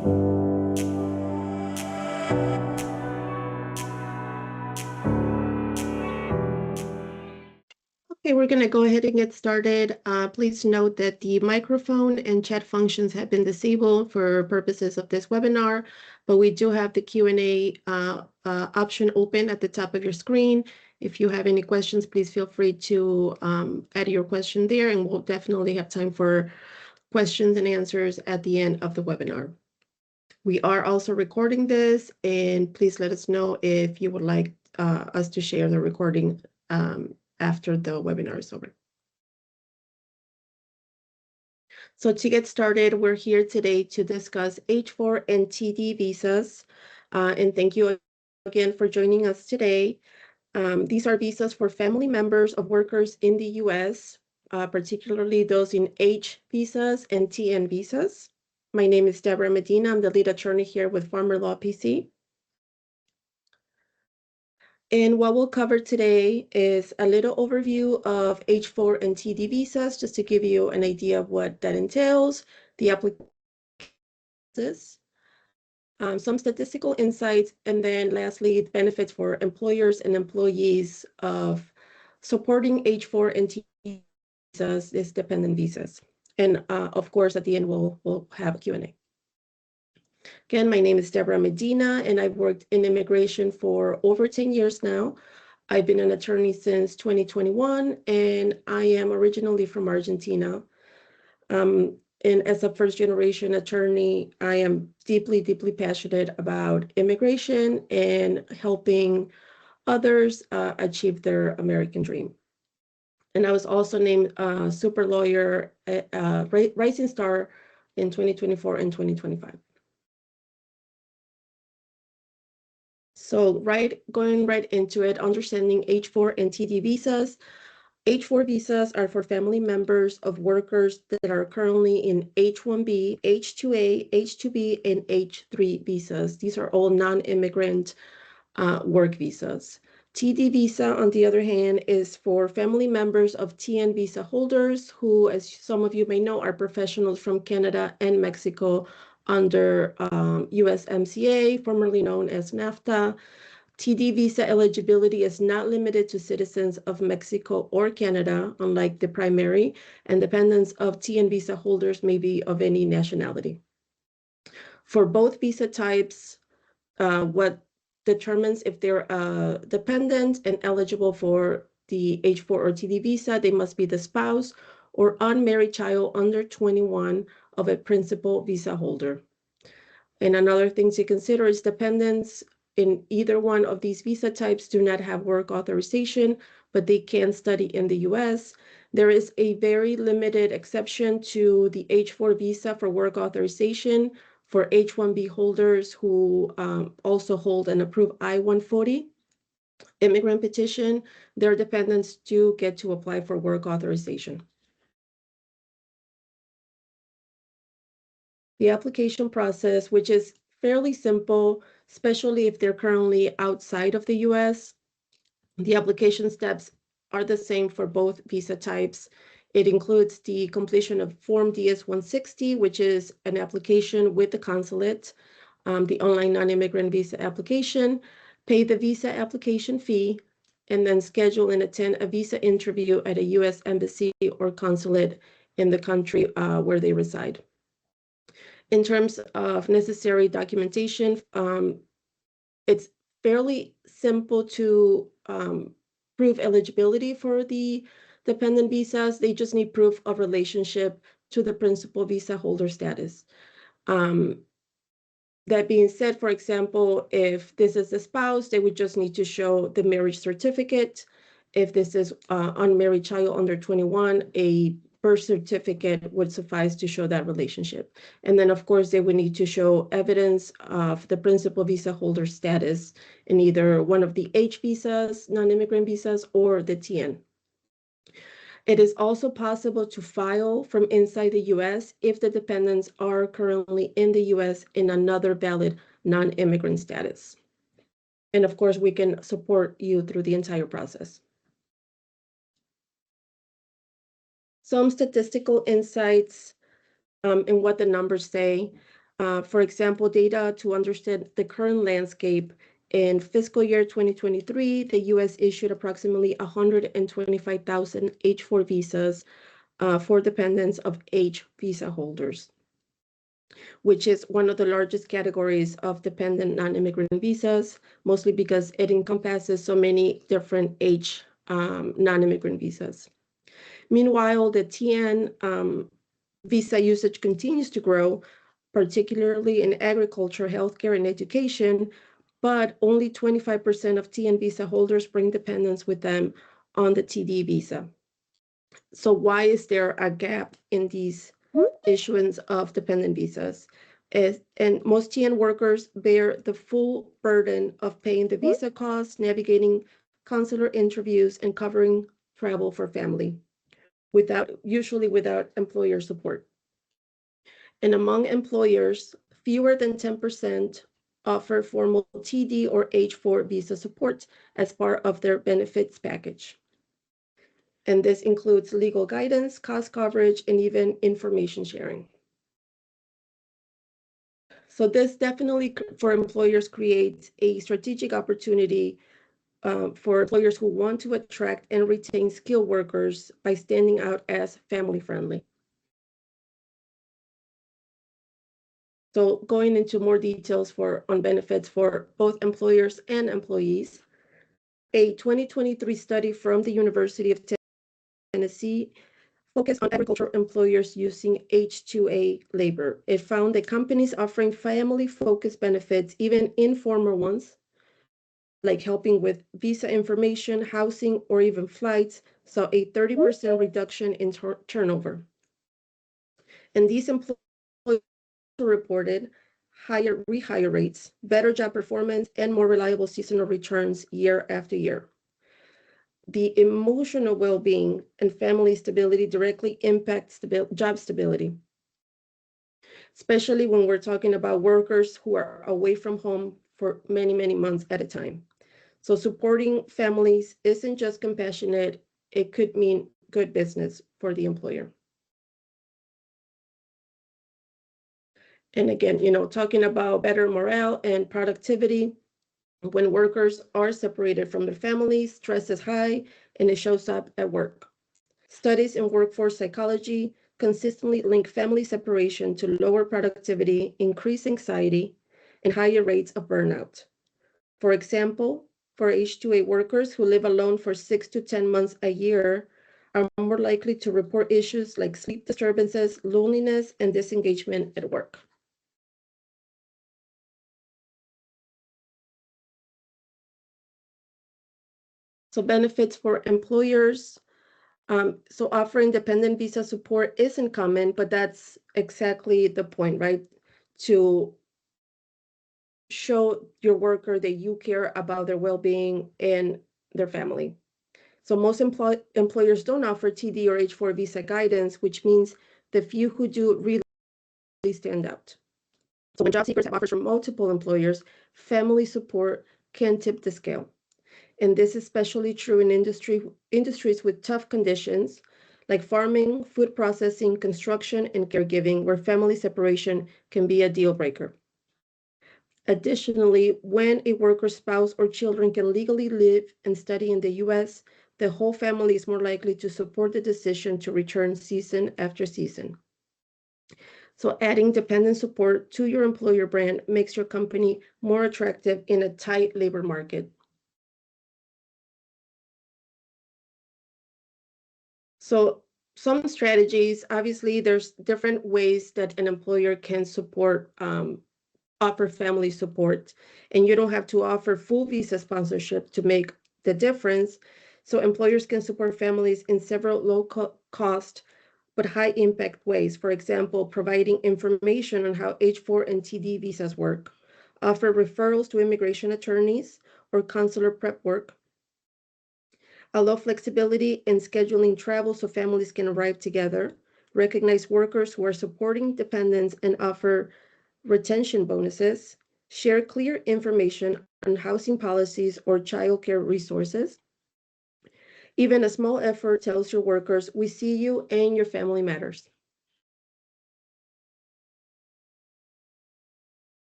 Okay, we're going to go ahead and get started. Please note that the microphone and chat functions have been disabled for purposes of this webinar, but we do have the Q&A option open at the top of your screen. If you have any questions, please feel free to add your question there, and we'll definitely have time for questions and answers at the end of the webinar. We are also recording this, and please let us know if you would like us to share the recording after the webinar is over. So to get started, we're here today to discuss H-4 and TD visas. And thank you again for joining us today. These are visas for family members of workers in the U.S., particularly those in H visas and TN visas. My name is Debora Medina. I'm the lead attorney here with Farmer Law PC. And what we'll cover today is a little overview of H-4 and TD visas, just to give you an idea of what that entails, the application, some statistical insights, and then lastly, the benefits for employers and employees of supporting H-4 and TD visas, these dependent visas. And of course, at the end, we'll have a Q&A. Again, my name is Debora Medina, and I've worked in immigration for over 10 years now. I've been an attorney since 2021, and I am originally from Argentina. And as a first-generation attorney, I am deeply, deeply passionate about immigration and helping others achieve their American dream. And I was also named Super Lawyer, Rising Star in 2024 and 2025. So going right into it, understanding H-4 and TD visas. H-4 visas are for family members of workers that are currently in H-1B, H-2A, H-2B, and H-3 visas. These are all non-immigrant work visas. TD visa, on the other hand, is for family members of TN visa holders who, as some of you may know, are professionals from Canada and Mexico under USMCA, formerly known as NAFTA. TD visa eligibility is not limited to citizens of Mexico or Canada, unlike the primary, and dependents of TN visa holders may be of any nationality. For both visa types, what determines if they're dependent and eligible for the H-4 or TD visa, they must be the spouse or unmarried child under 21 of a principal visa holder. And another thing to consider is dependents in either one of these visa types do not have work authorization, but they can study in the U.S. There is a very limited exception to the H-4 visa for work authorization for H-1B holders who also hold an approved I-140 immigrant petition. Their dependents do get to apply for work authorization. The application process, which is fairly simple, especially if they're currently outside of the U.S. The application steps are the same for both visa types. It includes the completion of Form DS-160, which is an application with the consulate, the online non-immigrant visa application, pay the visa application fee, and then schedule and attend a visa interview at a U.S. embassy or consulate in the country where they reside. In terms of necessary documentation, it's fairly simple to prove eligibility for the dependent visas. They just need proof of relationship to the principal visa holder status. That being said, for example, if this is a spouse, they would just need to show the marriage certificate. If this is unmarried child under 21, a birth certificate would suffice to show that relationship. And then, of course, they would need to show evidence of the principal visa holder status in either one of the H visas, non-immigrant visas, or the TN. It is also possible to file from inside the U.S. if the dependents are currently in the U.S. in another valid non-immigrant status. And of course, we can support you through the entire process. Some statistical insights and what the numbers say. For example, data to understand the current landscape. In fiscal year 2023, the U.S. issued approximately 125,000 H-4 visas for dependents of H visa holders, which is one of the largest categories of dependent non-immigrant visas, mostly because it encompasses so many different H non-immigrant visas. Meanwhile, the TN visa usage continues to grow, particularly in agriculture, healthcare, and education, but only 25% of TN visa holders bring dependents with them on the TD visa. So why is there a gap in these issuance of dependent visas? And most TN workers bear the full burden of paying the visa costs, navigating consular interviews, and covering travel for family, usually without employer support. And among employers, fewer than 10% offer formal TD or H-4 visa support as part of their benefits package. And this includes legal guidance, cost coverage, and even information sharing. So this definitely for employers creates a strategic opportunity for employers who want to attract and retain skilled workers by standing out as family friendly. So going into more details on benefits for both employers and employees, a 2023 study from the University of Tennessee focused on agricultural employers using H-2A labor. It found that companies offering family-focused benefits, even informal ones, like helping with visa information, housing, or even flights, saw a 30% reduction in turnover. And these employers reported higher rehire rates, better job performance, and more reliable seasonal returns year after year. The emotional well-being and family stability directly impact job stability, especially when we're talking about workers who are away from home for many, many months at a time. So supporting families isn't just compassionate, it could mean good business for the employer. And again, talking about better morale and productivity, when workers are separated from their families, stress is high and it shows up at work. Studies in workforce psychology consistently link family separation to lower productivity, increased anxiety, and higher rates of burnout. For example, for H-2A workers who live alone for 6 to 10 months a year are more likely to report issues like sleep disturbances, loneliness, and disengagement at work. So benefits for employers. So offering dependent visa support isn't common, but that's exactly the point, right? To show your worker that you care about their well-being and their family. So most employers don't offer TD or H-4 visa guidance, which means the few who do really stand out. So when job seekers have offers from multiple employers, family support can tip the scale. And this is especially true in industries with tough conditions like farming, food processing, construction, and caregiving, where family separation can be a deal breaker. Additionally, when a worker's spouse or children can legally live and study in the U.S., the whole family is more likely to support the decision to return season after season. So adding dependent support to your employer brand makes your company more attractive in a tight labor market. So some strategies, obviously, there's different ways that an employer can offer family support, and you don't have to offer full visa sponsorship to make the difference. So employers can support families in several low cost but high impact ways. For example, providing information on how H-4 and TD visas work, offer referrals to immigration attorneys or consular prep work, allow flexibility in scheduling travel so families can arrive together, recognize workers who are supporting dependents and offer retention bonuses, share clear information on housing policies or childcare resources. Even a small effort tells your workers, we see you and your family matters.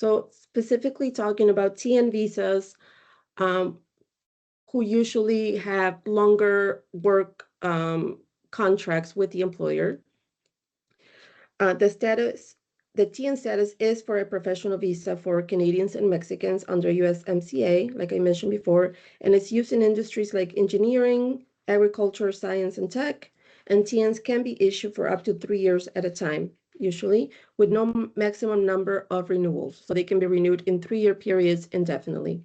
So specifically talking about TN visas, um, who usually have longer work contracts with the employer. The status, the TN status is for a professional visa for Canadians and Mexicans under USMCA, like I mentioned before, and it's used in industries like engineering, agriculture, science, and tech. And TNs can be issued for up to 3 years at a time, usually, with no maximum number of renewals. So they can be renewed in 3-year periods indefinitely.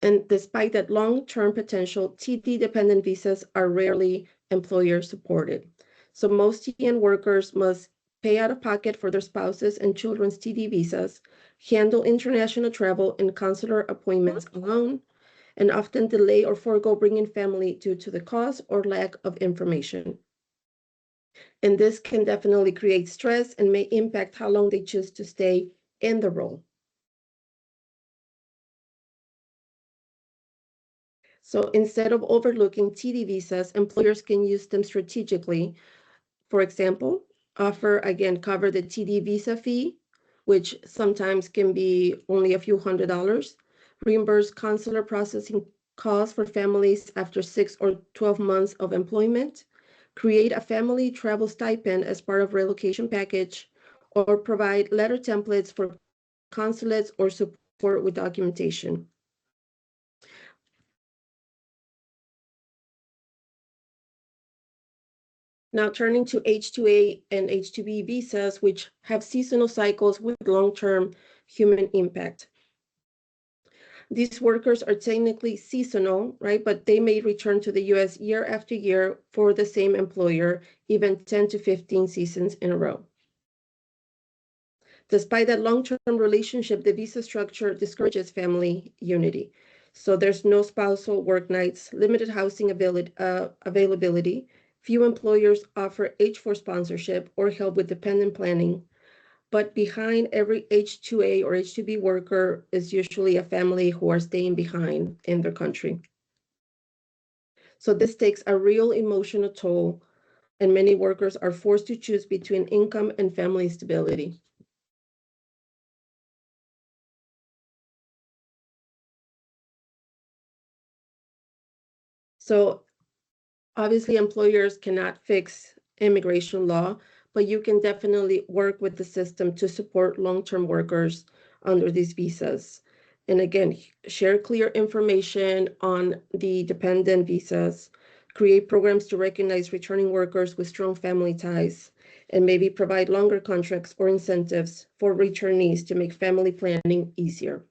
And despite that long-term potential, TD-dependent visas are rarely employer-supported. So most TN workers must pay out of pocket for their spouses and children's TD visas, handle international travel and consular appointments alone, and often delay or forego bringing family due to the cost or lack of information. And this can definitely create stress and may impact how long they choose to stay in the role. So instead of overlooking TD visas, employers can use them strategically. For example, offer, again, cover the TD visa fee, which sometimes can be only a few $100s, reimburse consular processing costs for families after 6 or 12 months of employment, create a family travel stipend as part of relocation package, or provide letter templates for consulates or support with documentation. Now turning to H-2A and H-2B visas, which have seasonal cycles with long-term human impact. These workers are technically seasonal, right? But they may return to the US year after year for the same employer, even 10 to 15 seasons in a row. Despite that long-term relationship, the visa structure discourages family unity. So there's no spousal work nights, limited housing availability. Few employers offer H-4 sponsorship or help with dependent planning. But behind every H-2A or H-2B worker is usually a family who are staying behind in their country. So this takes a real emotional toll, and many workers are forced to choose between income and family stability. So obviously, employers cannot fix immigration law, but you can definitely work with the system to support long-term workers under these visas. And again, share clear information on the dependent visas, create programs to recognize returning workers with strong family ties, and maybe provide longer contracts or incentives for returnees to make family planning easier.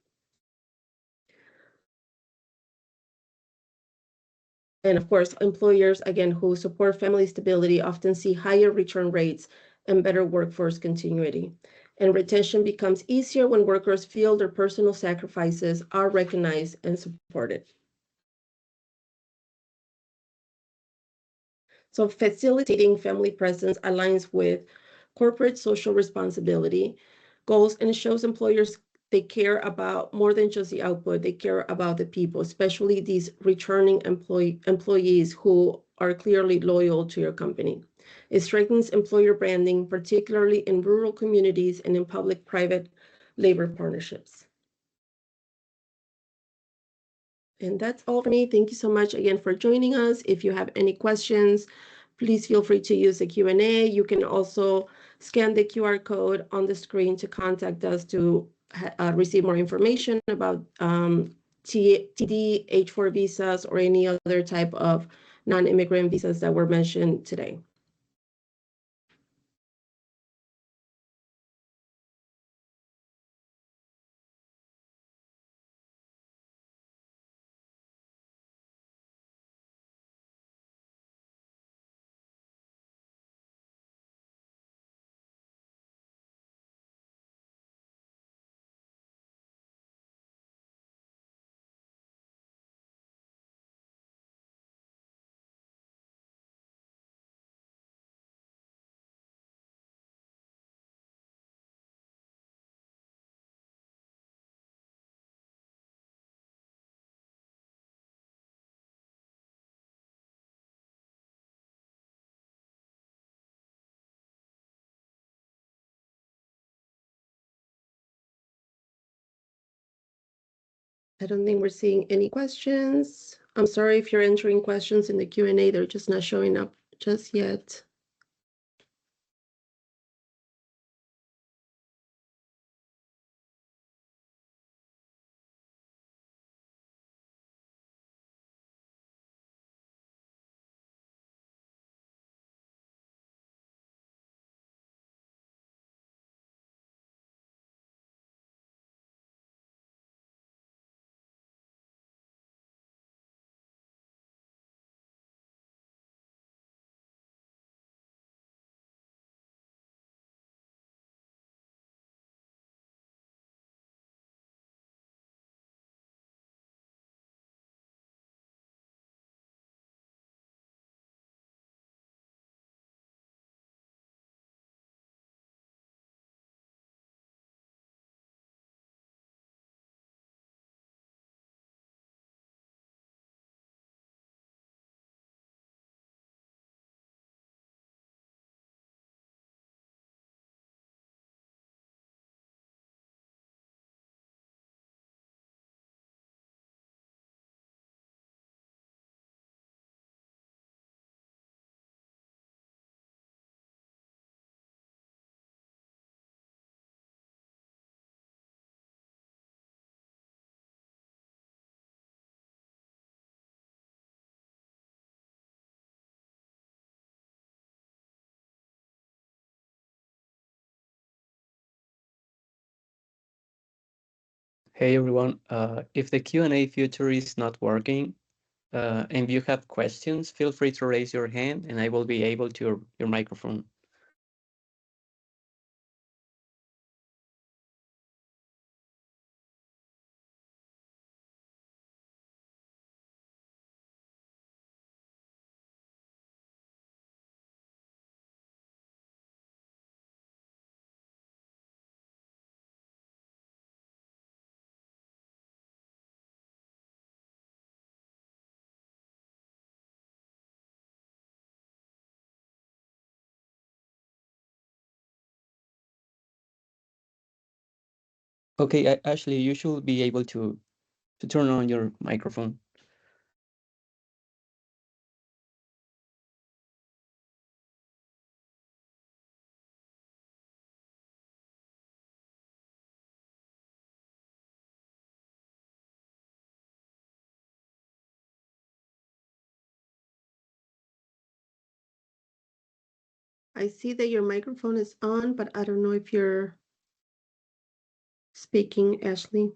And of course, employers, again, who support family stability often see higher return rates and better workforce continuity. And retention becomes easier when workers feel their personal sacrifices are recognized and supported. So facilitating family presence aligns with corporate social responsibility goals and shows employers they care about more than just the output. They care about the people, especially these returning employees who are clearly loyal to your company. It strengthens employer branding, particularly in rural communities and in public-private labor partnerships. And that's all for me. Thank you so much again for joining us. If you have any questions, please feel free to use the Q&A. You can also scan the QR code on the screen to contact us to receive more information about TD, H-4 visas, or any other type of non-immigrant visas that were mentioned today. I don't think we're seeing any questions. I'm sorry if you're entering questions in the Q&A, they're just not showing up just yet. Hey everyone, if the Q&A feature is not working, and you have questions, feel free to raise your hand and I will be able to your microphone. Okay, Ashley, you should be able to turn on your microphone. I see that your microphone is on, but I don't know if you're speaking, Ashley.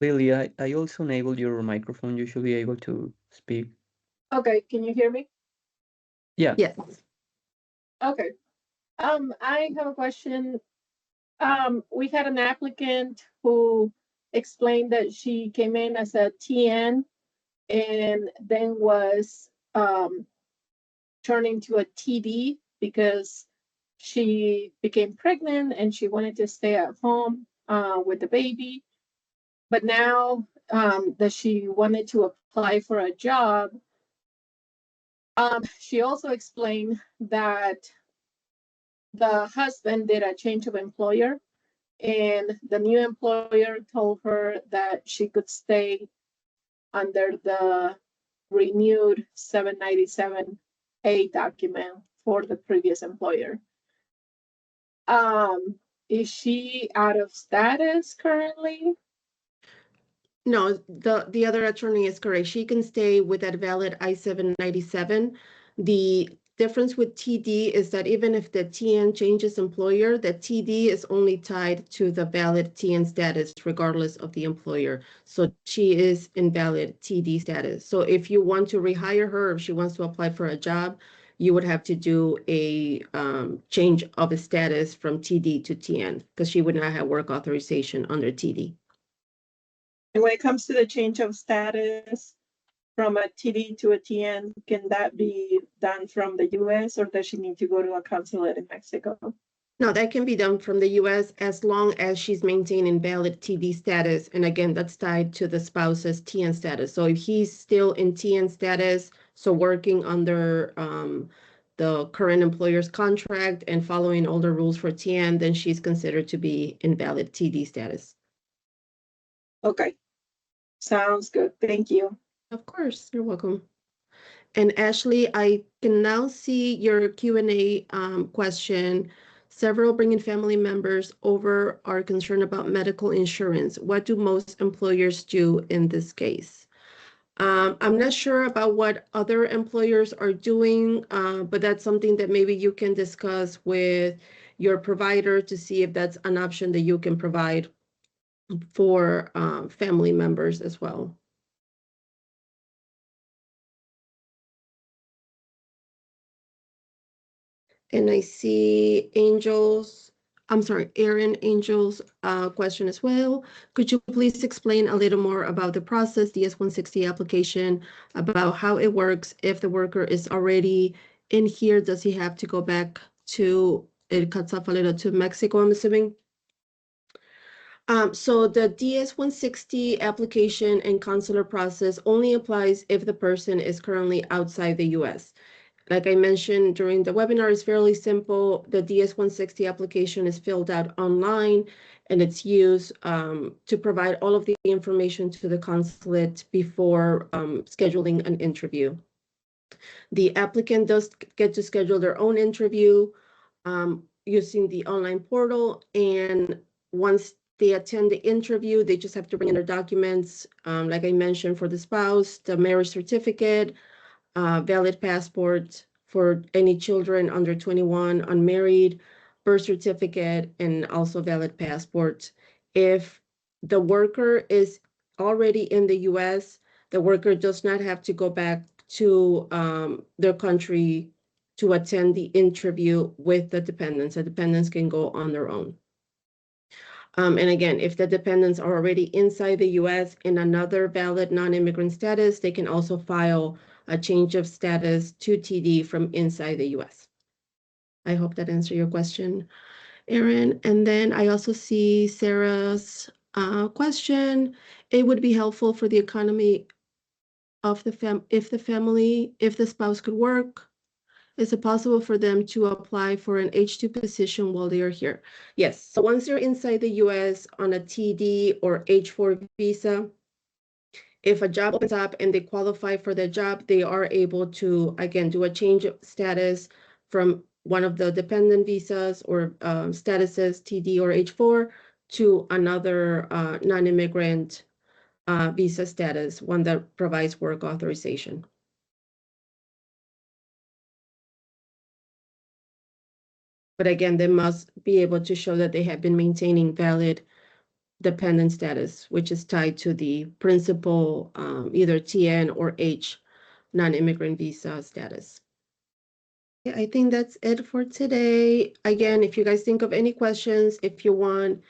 Lily, I also enabled your microphone. You should be able to speak. Okay, can you hear me? Yeah. Yes. Okay. I have a question. We had an applicant who explained that she came in as a TN and then was turning to a TD because she became pregnant and she wanted to stay at home with the baby. But now that she wanted to apply for a job, She also explained that the husband did a change of employer, and the new employer told her that she could stay under the renewed 797A document for the previous employer. Is she out of status currently? No, the other attorney is correct. She can stay with that valid I-797. The difference with TD is that even if the TN changes employer, the TD is only tied to the valid TN status regardless of the employer. So she is in valid TD status. So if you want to rehire her, if she wants to apply for a job, you would have to do a change of a status from TD to TN because she would not have work authorization under TD. And when it comes to the change of status from a TD to a TN, can that be done from the US, or does she need to go to a consulate in Mexico? No, that can be done from the US as long as she's maintaining valid TD status. And again, that's tied to the spouse's TN status. So if he's still in TN status, so working under the current employer's contract and following all the rules for TN, then she's considered to be in valid TD status. Okay, sounds good. Thank you. Of course, you're welcome. And Ashley, I can now see your Q&A question. Several bringing family members over are concerned about medical insurance. What do most employers do in this case? I'm not sure about what other employers are doing, but that's something that maybe you can discuss with your provider to see if that's an option that you can provide for family members as well. And I see Aaron Angel's question as well. Could you please explain a little more about the process, the S-160 application, about how it works? If the worker is already in here, does he have to go back to, it cuts off a little, to Mexico, I'm assuming? So the DS-160 application and consular process only applies if the person is currently outside the US. Like I mentioned during the webinar, it's fairly simple. The DS-160 application is filled out online, and it's used to provide all of the information to the consulate before scheduling an interview. The applicant does get to schedule their own interview using the online portal, and once they attend the interview, they just have to bring in their documents, like I mentioned, for the spouse, the marriage certificate, valid passport for any children under 21, unmarried, birth certificate, and also valid passport. If the worker is already in the US, the worker does not have to go back to their country to attend the interview with the dependents. The dependents can go on their own. And again, if the dependents are already inside the US in another valid non-immigrant status, they can also file a change of status to TD from inside the US. I hope that answered your question, Aaron. And then I also see Sarah's question. It would be helpful for the economy of the if the spouse could work. Is it possible for them to apply for an H-2 position while they are here? Yes. So once they're inside the US on a TD or H-4 visa, if a job opens up and they qualify for the job, they are able to, again, do a change of status from one of the dependent visas or statuses, TD or H-4, to another non-immigrant visa status, one that provides work authorization. But again, they must be able to show that they have been maintaining valid dependent status, which is tied to the principal, either TN or H non-immigrant visa status. I think that's it for today. Again, if you guys think of any questions, if you want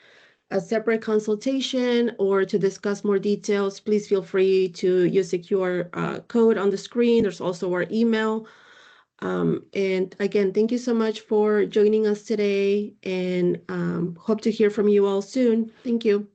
a separate consultation or to discuss more details, please feel free to use the QR code on the screen. There's also our email. And again, thank you so much for joining us today, and hope to hear from you all soon. Thank you.